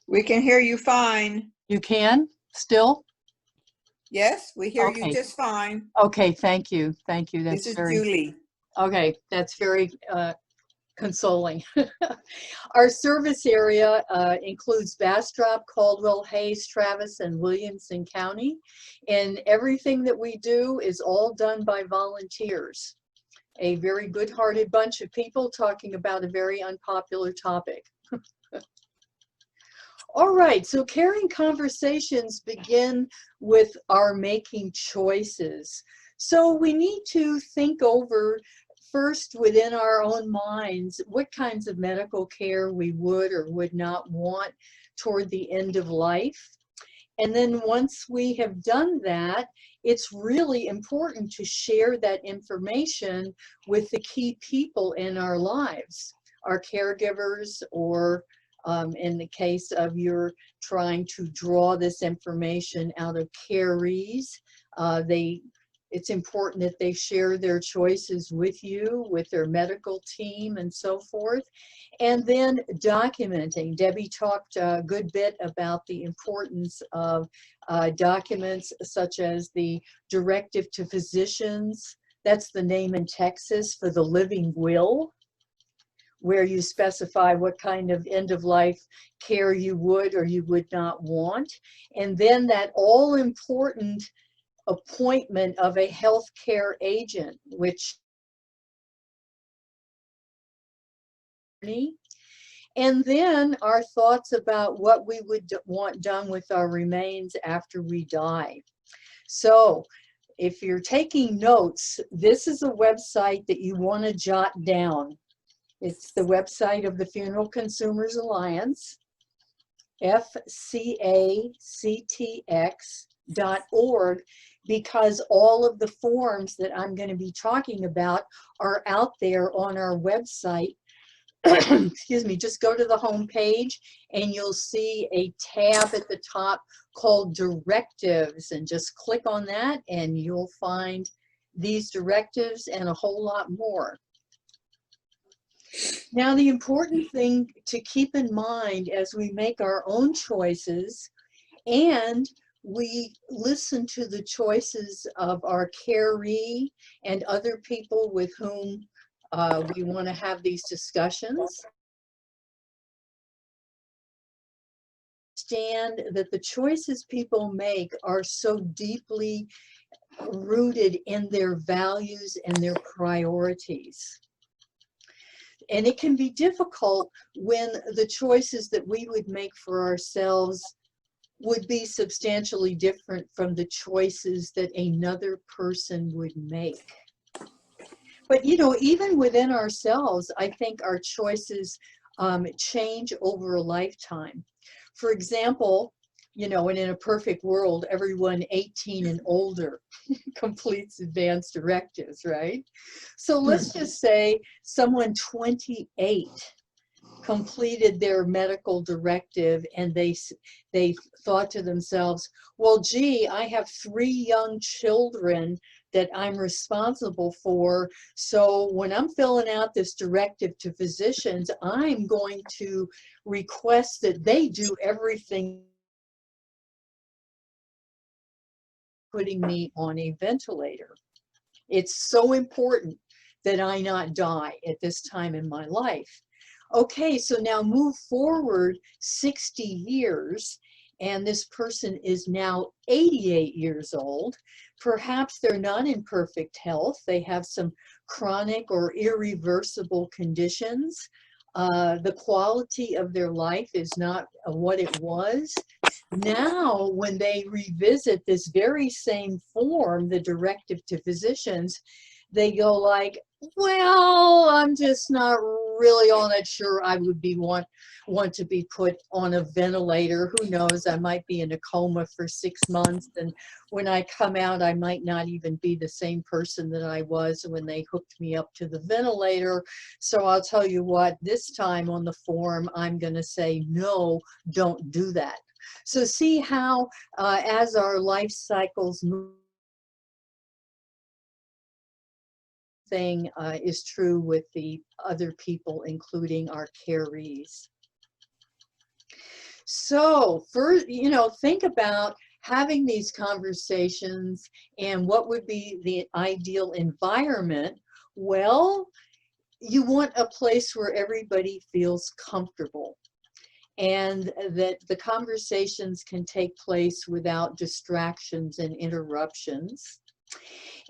We can hear you fine. You can still? Yes, we hear you Okay. just fine. Okay. Thank you. Thank you. This is Julie. Okay. That's very consoling. Our service area includes Bastrop, Caldwell, Hayes, Travis, and Williamson County. And everything that we do is all done by volunteers. A very good-hearted bunch of people talking about a very unpopular topic. All right, so caring conversations begin with our making choices. So we need to think over first within our own minds what kinds of medical care we would or would not want toward the end of life. And then once we have done that, it's really important to share that information with the key people in our lives, our caregivers, or in the case of you're trying to draw this information out of carees, it's important that they share their choices with you, with their medical team, and so forth. And then documenting. Debbie talked a good bit about the importance of documents such as the directive to physicians. That's the name in Texas for the living will, where you specify what kind of end-of-life care you would or you would not want. And then that all-important appointment of a healthcare agent, which and then our thoughts about what we would want done with our remains after we die. So if you're taking notes, this is a website that you want to jot down. It's the website of the Funeral Consumers Alliance, fcactx.org, because all of the forms that I'm going to be talking about are out there on our website. Excuse me, just go to the home page and you'll see a tab at the top called directives, and just click on that and you'll find these directives and a whole lot more. Now, the important thing to keep in mind as we make our own choices and we listen to the choices of our caree and other people with whom we want to have these discussions, understand that the choices people make are so deeply rooted in their values and their priorities. And it can be difficult when the choices that we would make for ourselves would be substantially different from the choices that another person would make. But, you know, even within ourselves, I think our choices change over a lifetime. For example, you know, and in a perfect world, everyone 18 and older completes advanced directives, right? So let's just say someone 28 completed their medical directive and they thought to themselves, well, gee, I have 3 young children that I'm responsible for. So when I'm filling out this directive to physicians, I'm going to request that they do everything, putting me on a ventilator. It's so important that I not die at this time in my life. Okay, so now move forward 60 years, and this person is now 88 years old. Perhaps they're not in perfect health. They have some chronic or irreversible conditions. The quality of their life is not what it was. Now, when they revisit this very same form, the directive to physicians, they go like, well, I'm just not really all that sure I would want to be put on a ventilator. Who knows, I might be in a coma for 6 months, and when I come out, I might not even be the same person that I was when they hooked me up to the ventilator. So I'll tell you what, this time on the form, I'm going to say, no, don't do that. So see how as our life cycles move, thing is true with the other people, including our carees. So first, think about having these conversations and what would be the ideal environment. Well, you want a place where everybody feels comfortable and that the conversations can take place without distractions and interruptions.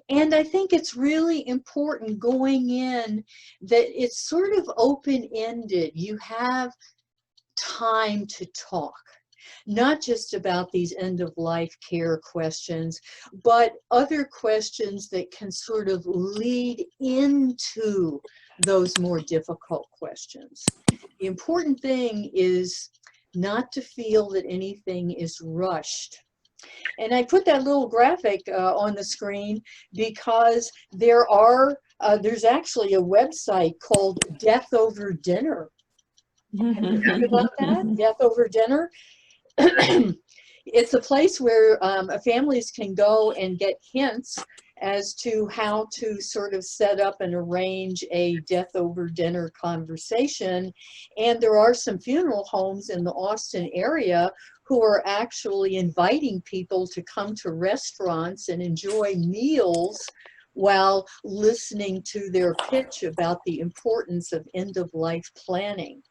And I think it's really important going in that it's sort of open-ended. You have time to talk, not just about these end-of-life care questions, but other questions that can sort of lead into those more difficult questions. The important thing is not to feel that anything is rushed. And I put that little graphic on the screen because there's actually a website called Death Over Dinner. Have you heard about that? Death Over Dinner? It's a place where families can go and get hints as to how to sort of set up and arrange a death over dinner conversation. And there are some funeral homes in the Austin area who are actually inviting people to come to restaurants and enjoy meals while listening to their pitch about the importance of end-of-life planning.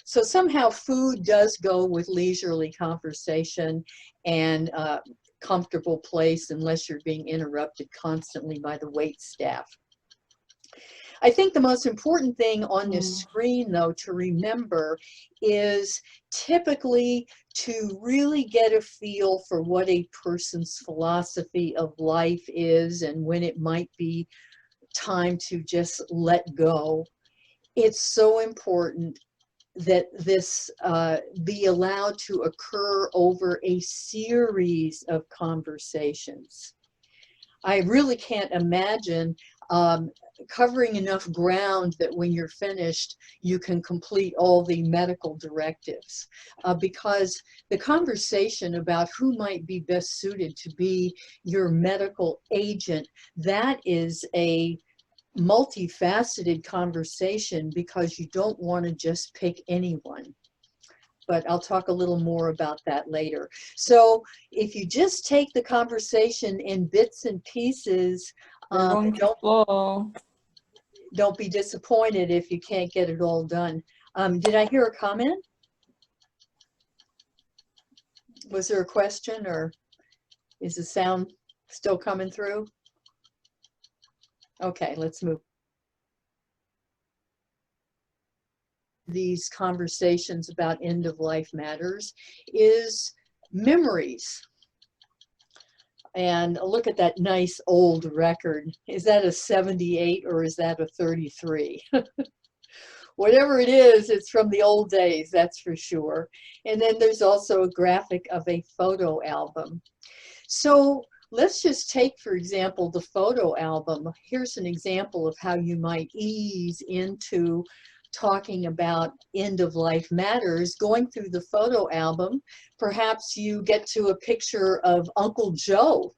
So somehow food does go with leisurely conversation and comfortable place unless you're being interrupted constantly by the wait staff. I think the most important thing on this screen, though, to remember is typically to really get a feel for what a person's philosophy of life is and when it might be time to just let go. It's so important that this be allowed to occur over a series of conversations. I really can't imagine covering enough ground that when you're finished, you can complete all the medical directives, because the conversation about who might be best suited to be your medical agent, that is a multifaceted conversation because you don't want to just pick anyone. But I'll talk a little more about that later. So if you just take the conversation in bits and pieces, don't be disappointed if you can't get it all done. Did I hear a comment? Was there a question, or is the sound still coming through? Okay, let's move. These conversations about end-of-life matters is memories. And look at that nice old record. Is that a 78 or is that a 33? Whatever it is, it's from the old days, that's for sure. And then there's also a graphic of a photo album. So let's just take, for example, the photo album. Here's an example of how you might ease into talking about end-of-life matters. Going through the photo album, perhaps you get to a picture of Uncle Joe.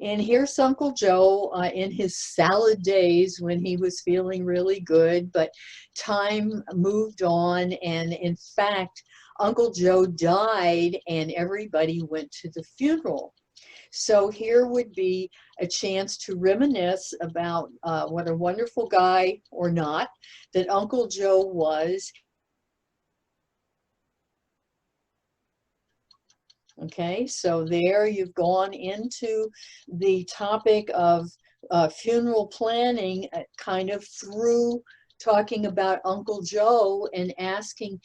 And here's Uncle Joe in his salad days when he was feeling really good, but time moved on, and in fact, Uncle Joe died and everybody went to the funeral. So here would be a chance to reminisce about what a wonderful guy, or not, that Uncle Joe was. Okay, so there you've gone into the topic of funeral planning, kind of through talking about Uncle Joe and asking,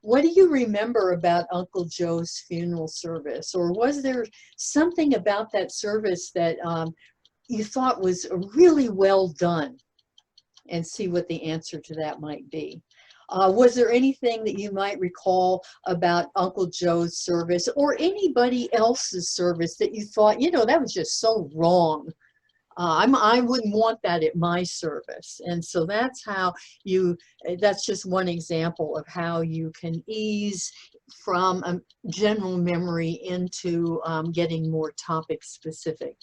what do you remember about Uncle Joe's funeral service? Or was there something about that service that you thought was really well done? And see what the answer to that might be. Was there anything that you might recall about Uncle Joe's service or anybody else's service that you thought, that was just so wrong? I wouldn't want that at my service. And so that's how that's just one example of how you can ease from a general memory into getting more topic specific.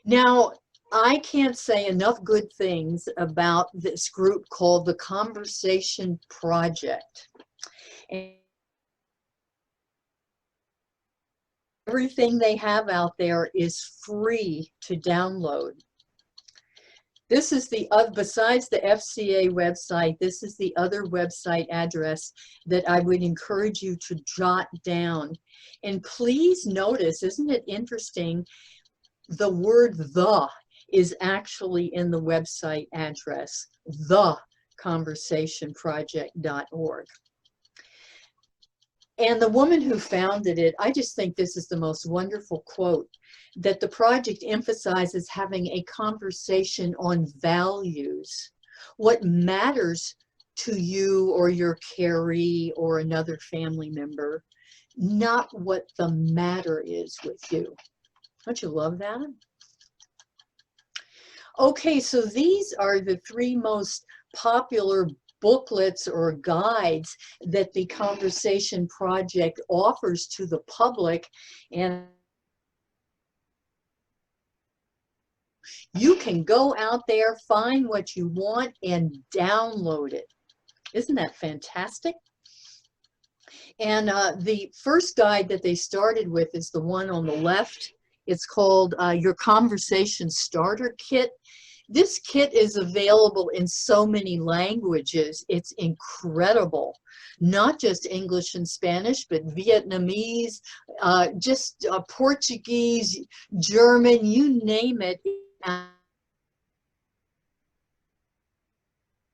Now, I can't say enough good things about this group called the Conversation Project. And everything they have out there is free to download. This is the, besides the FCA website, this is the other website address that I would encourage you to jot down. And please notice, isn't it interesting, the word "the" is actually in the website address, theconversationproject.org. And the woman who founded it, I just think this is the most wonderful quote, that the project emphasizes having a conversation on values, what matters to you or your caree or another family member, not what the matter is with you. Don't you love that? Okay, so these are the 3 most popular booklets or guides that the Conversation Project offers to the public, and you can go out there, find what you want, and download it. Isn't that fantastic? And the first guide that they started with is the one on the left. It's called Your Conversation Starter Kit. This kit is available in so many languages. It's incredible. Not just English and Spanish, but Vietnamese, Portuguese, German, you name it.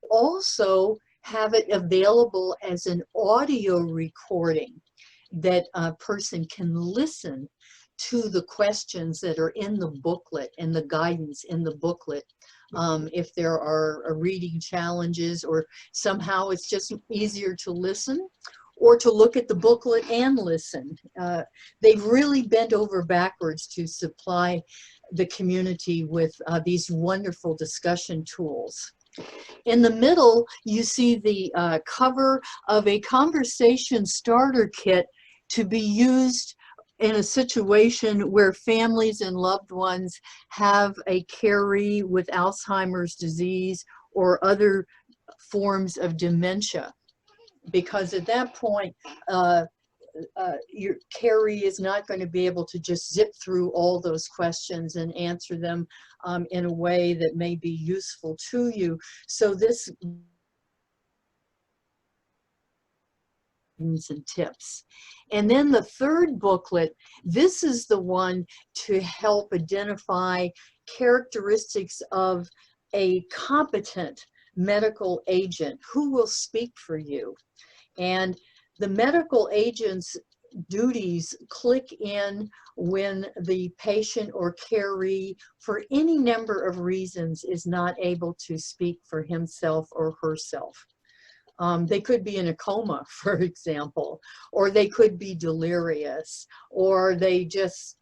Also have it available as an audio recording that a person can listen to the questions that are in the booklet and the guidance in the booklet. If there are reading challenges, or somehow it's just easier to listen or to look at the booklet and listen. They've really bent over backwards to supply the community with these wonderful discussion tools. In the middle, you see the cover of a conversation starter kit to be used in a situation where families and loved ones have a caree with Alzheimer's disease or other forms of dementia. Because at that point, your caree is not going to be able to just zip through all those questions and answer them in a way that may be useful to you. So this and tips. And then the third booklet, this is the one to help identify characteristics of a competent medical agent who will speak for you. And the medical agent's duties click in when the patient or caree, for any number of reasons, is not able to speak for himself or herself. They could be in a coma, for example, or they could be delirious, or they just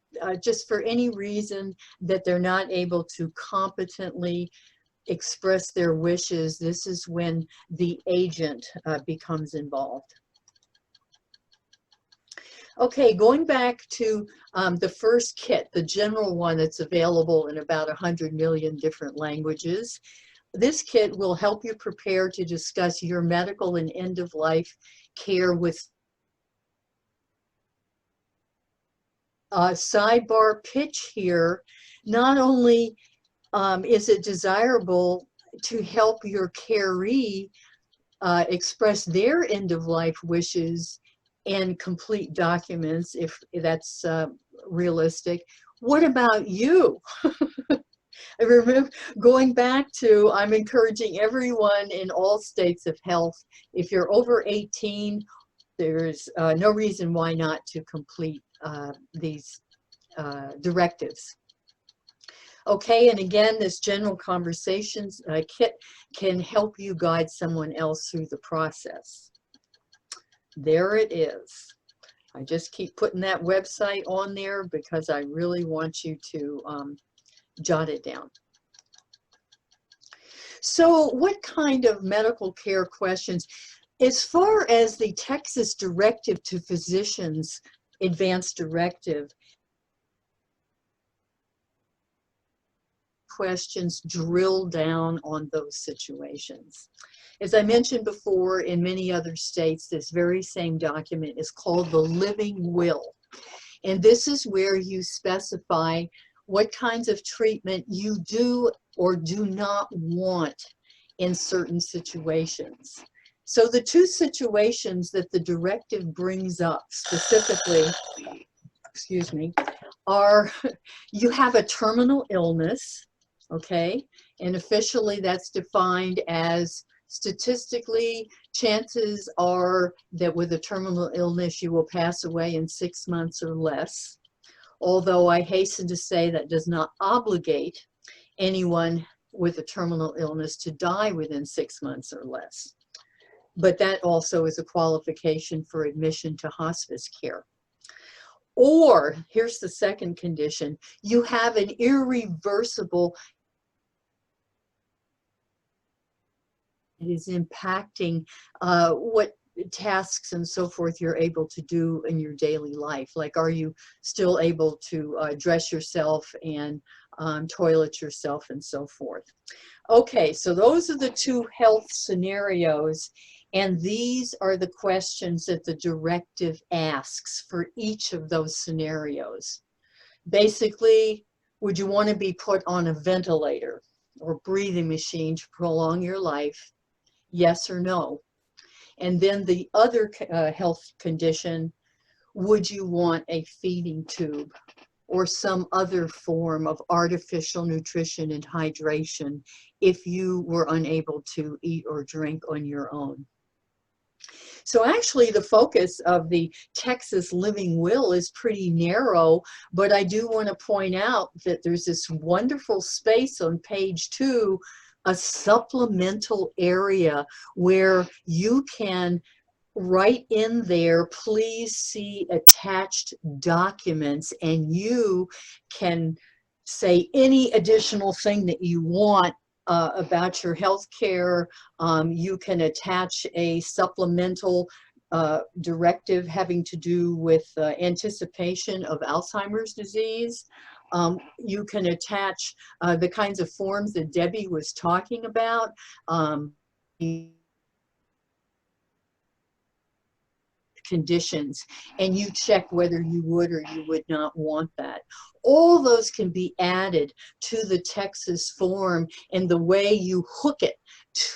for any reason that they're not able to competently express their wishes. This is when the agent becomes involved. Okay, going back to the first kit, the general one that's available in about 100 million different languages. This kit will help you prepare to discuss your medical and end-of-life care with sidebar pitch here. Not only is it desirable to help your caree express their end-of-life wishes and complete documents, if that's realistic. What about you? I remember going back to, I'm encouraging everyone in all states of health, if you're over 18, there's no reason why not to complete these directives. Okay, and again, this general conversations kit can help you guide someone else through the process. There it is. I just keep putting that website on there because I really want you to jot it down. So what kind of medical care questions? As far as the Texas Directive to Physicians, Advanced Directive, questions drill down on those situations. As I mentioned before, in many other states, this very same document is called the living will. And this is where you specify what kinds of treatment you do or do not want in certain situations. So the two situations that the directive brings up specifically, excuse me, are you have a terminal illness, okay? And officially that's defined as statistically, chances are that with a terminal illness, you will pass away in 6 months or less. Although I hasten to say that does not obligate anyone with a terminal illness to die within 6 months or less. But that also is a qualification for admission to hospice care. Or, here's the second condition, you have an irreversible, it is impacting what tasks and so forth you're able to do in your daily life. Like, are you still able to dress yourself and toilet yourself and so forth? Okay, so those are the two health scenarios, and these are the questions that the directive asks for each of those scenarios. Basically, would you want to be put on a ventilator or breathing machine to prolong your life? Yes or no? And then the other health condition, would you want a feeding tube or some other form of artificial nutrition and hydration if you were unable to eat or drink on your own? So actually the focus of the Texas Living Will is pretty narrow, but I do want to point out that there's this wonderful space on page 2, a supplemental area where you can write in there, please see attached documents, and you can say any additional thing that you want about your health care. You can attach a supplemental directive having to do with anticipation of Alzheimer's disease. You can attach the kinds of forms that Debbie was talking about. Conditions, and you check whether you would or you would not want that. All those can be added to the Texas form, and the way you hook it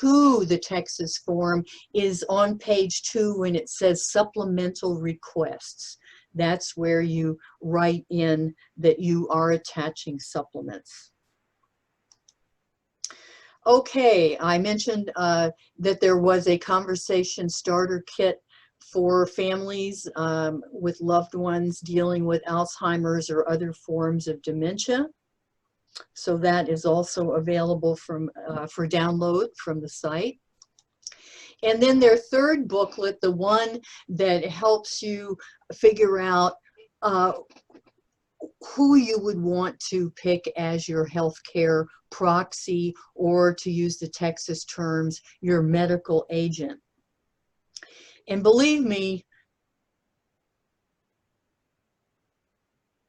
to the Texas form is on page 2 when it says supplemental requests. That's where you write in that you are attaching supplements. Okay, I mentioned that there was a conversation starter kit for families with loved ones dealing with Alzheimer's or other forms of dementia. So that is also available for download from the site. And then their third booklet, the one that helps you figure out who you would want to pick as your healthcare proxy, or to use the Texas terms, your medical agent. And believe me,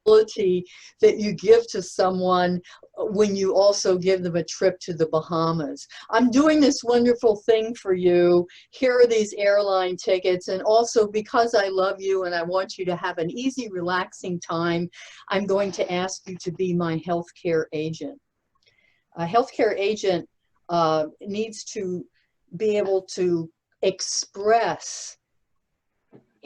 that you give to someone when you also give them a trip to the Bahamas. I'm doing this wonderful thing for you. Here are these airline tickets, and also because I love you and I want you to have an easy, relaxing time, I'm going to ask you to be my healthcare agent. A healthcare agent needs to be able to express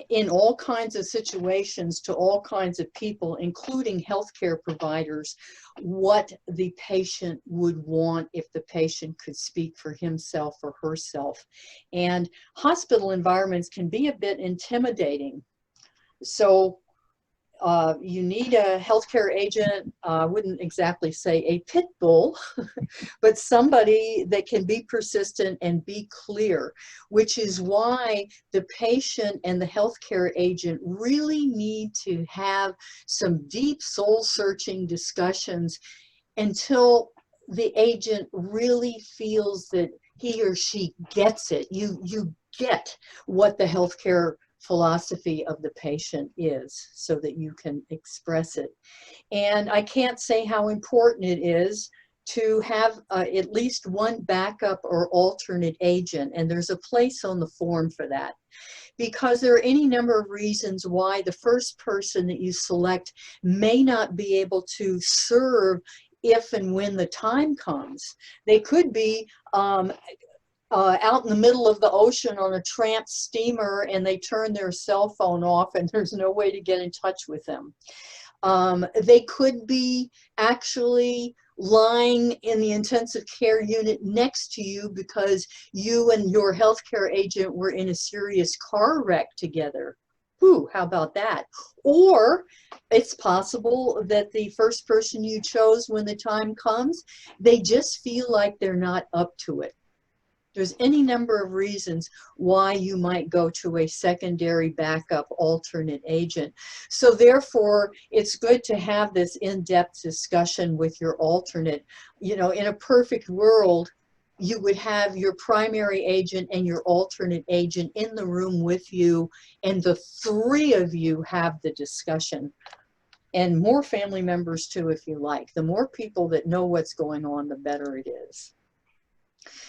in all kinds of situations to all kinds of people, including healthcare providers, what the patient would want if the patient could speak for himself or herself. And hospital environments can be a bit intimidating. So you need a healthcare agent. I wouldn't exactly say a pit bull, but somebody that can be persistent and be clear, which is why the patient and the healthcare agent really need to have some deep soul-searching discussions until the agent really feels that he or she gets it. You get what the healthcare philosophy of the patient is, so that you can express it. And I can't say how important it is to have at least one backup or alternate agent, and there's a place on the form for that, because there are any number of reasons why the first person that you select may not be able to serve if and when the time comes. They could be out in the middle of the ocean on a tramp steamer, and they turn their cell phone off and there's no way to get in touch with them. They could be actually lying in the intensive care unit next to you because you and your healthcare agent were in a serious car wreck together. Ooh, how about that? Or it's possible that the first person you chose when the time comes, they just feel like they're not up to it. There's any number of reasons why you might go to a secondary backup alternate agent. So therefore, it's good to have this in-depth discussion with your alternate. You know, in a perfect world, you would have your primary agent and your alternate agent in the room with you, and the three of you have the discussion. And more family members too, if you like. The more people that know what's going on, the better it is.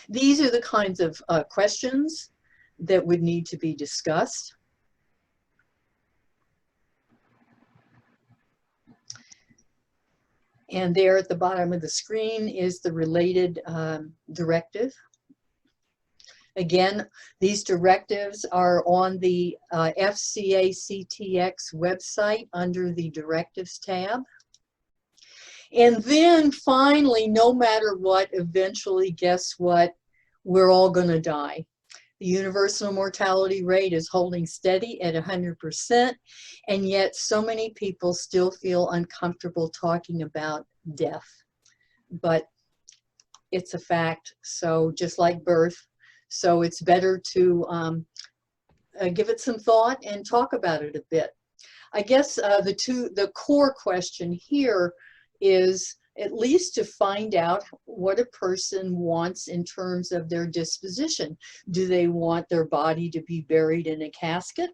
These are the kinds of questions that would need to be discussed. And there at the bottom of the screen is the related directive. Again, these directives are on the FCA-CTX website under the Directives tab. And then finally, no matter what, eventually, guess what? We're all going to die. The universal mortality rate is holding steady at 100%, and yet so many people still feel uncomfortable talking about death. But it's a fact, so just like birth, so it's better to give it some thought and talk about it a bit. I guess the core question here is at least to find out what a person wants in terms of their disposition. Do they want their body to be buried in a casket?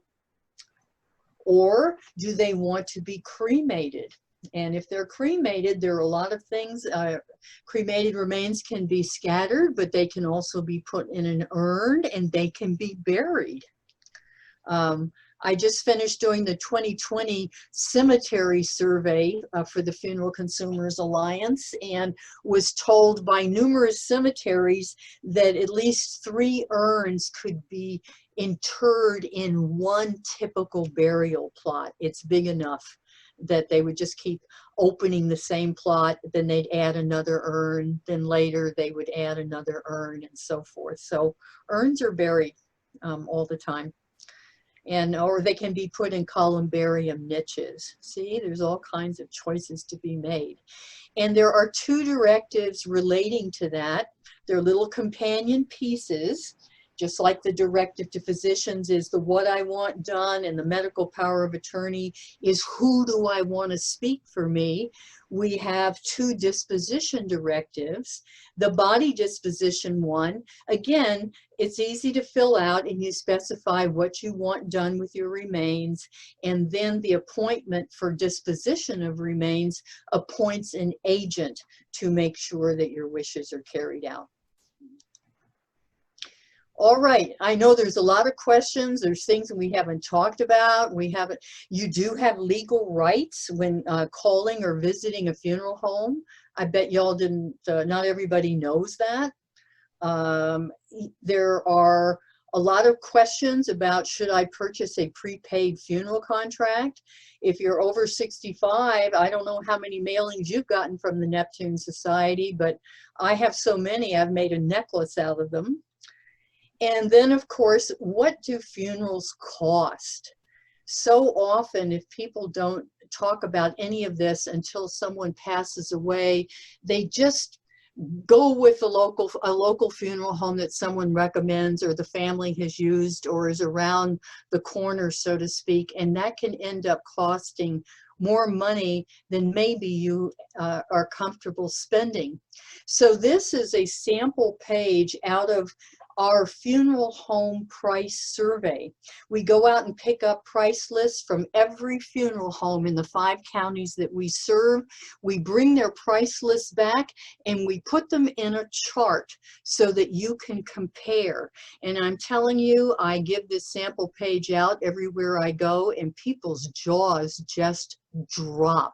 Or do they want to be cremated? And if they're cremated, there are a lot of things. Cremated remains can be scattered, but they can also be put in an urn and they can be buried. I just finished doing the 2020 cemetery survey for the Funeral Consumers Alliance, and was told by numerous cemeteries that at least 3 urns could be interred in one typical burial plot. It's big enough that they would just keep opening the same plot, then they'd add another urn, then later they would add another urn, and so forth. So urns are buried all the time. Or they can be put in columbarium niches. See, there's all kinds of choices to be made. And there are 2 directives relating to that. They're little companion pieces, just like the directive to physicians is the what I want done, and the medical power of attorney is who do I want to speak for me. We have 2 disposition directives. The body disposition one, again, it's easy to fill out, and you specify what you want done with your remains, and then the appointment for disposition of remains appoints an agent to make sure that your wishes are carried out. All right, I know there's a lot of questions. There's things that we haven't talked about. You do have legal rights when calling or visiting a funeral home. I bet y'all didn't, not everybody knows that. There are a lot of questions about, should I purchase a prepaid funeral contract? If you're over 65, I don't know how many mailings you've gotten from the Neptune Society, but I have so many, I've made a necklace out of them. And then, of course, what do funerals cost? So often, if people don't talk about any of this until someone passes away, they just go with a local funeral home that someone recommends or the family has used or is around the corner, so to speak, and that can end up costing more money than maybe you are comfortable spending. So this is a sample page out of our funeral home price survey. We go out and pick up price lists from every funeral home in the 5 counties that we serve. We bring their price lists back and we put them in a chart so that you can compare. And I'm telling you, I give this sample page out everywhere I go and people's jaws just drop.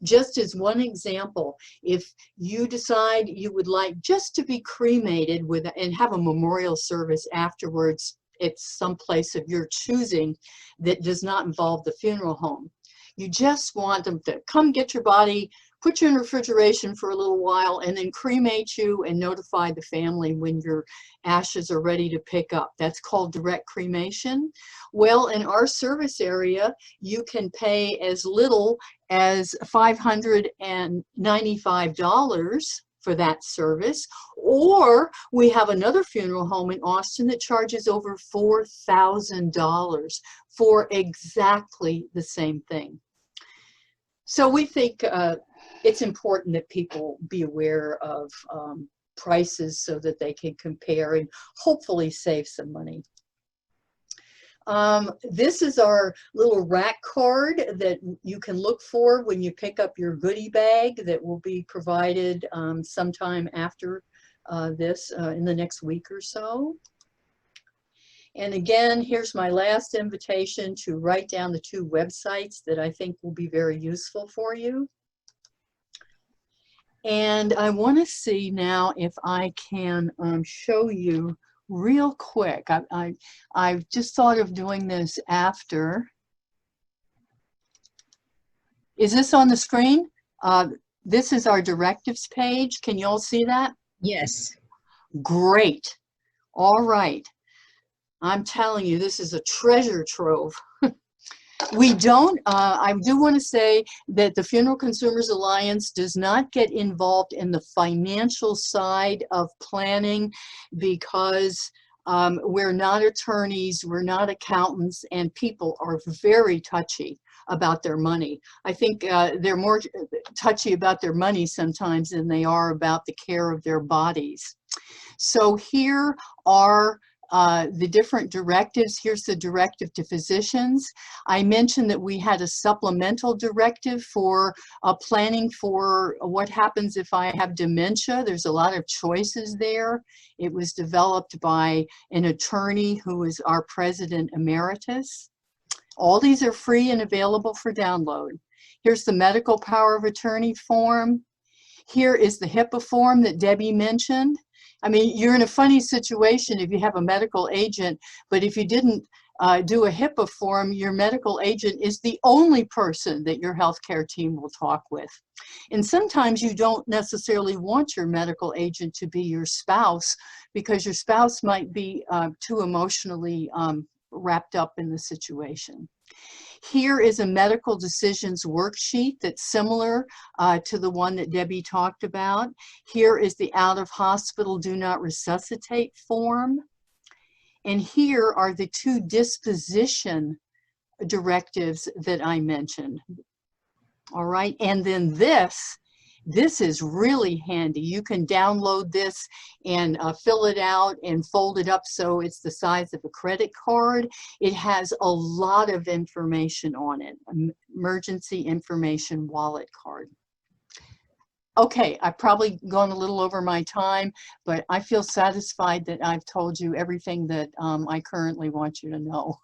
Just as one example, if you decide you would like just to be cremated and have a memorial service afterwards at some place of your choosing that does not involve the funeral home, you just want them to come get your body, put you in refrigeration for a little while, and then cremate you and notify the family when your ashes are ready to pick up. That's called direct cremation. Well, in our service area, you can pay as little as $595 for that service, or we have another funeral home in Austin that charges over $4,000 for exactly the same thing. So we think it's important that people be aware of prices so that they can compare and hopefully save some money. This is our little rack card that you can look for when you pick up your goodie bag that will be provided sometime after this in the next week or so. And again, here's my last invitation to write down the 2 websites that I think will be very useful for you. And I want to see now if I can show you real quick. I've just thought of doing this after. Is this on the screen? This is our directives page. Can you all see that? Yes. Great. All right. I'm telling you, this is a treasure trove. We don't, I do want to say that the Funeral Consumers Alliance does not get involved in the financial side of planning because we're not attorneys, we're not accountants, and people are very touchy about their money. I think they're more touchy about their money sometimes than they are about the care of their bodies. So here are the different directives. Here's the directive to physicians. I mentioned that we had a supplemental directive for planning for what happens if I have dementia. There's a lot of choices there. It was developed by an attorney who is our president emeritus. All these are free and available for download. Here's the medical power of attorney form. Here is the HIPAA form that Debbie mentioned. I mean, you're in a funny situation if you have a medical agent, but if you didn't do a HIPAA form, your medical agent is the only person that your healthcare team will talk with. And sometimes you don't necessarily want your medical agent to be your spouse because your spouse might be too emotionally wrapped up in the situation. Here is a medical decisions worksheet that's similar to the one that Debbie talked about. Here is the out of hospital do not resuscitate form. And here are the 2 disposition directives that I mentioned. All right, and then this is really handy. You can download this and fill it out and fold it up so it's the size of a credit card. It has a lot of information on it, emergency information wallet card. Okay, I've probably gone a little over my time, but I feel satisfied that I've told you everything that I currently want you to know.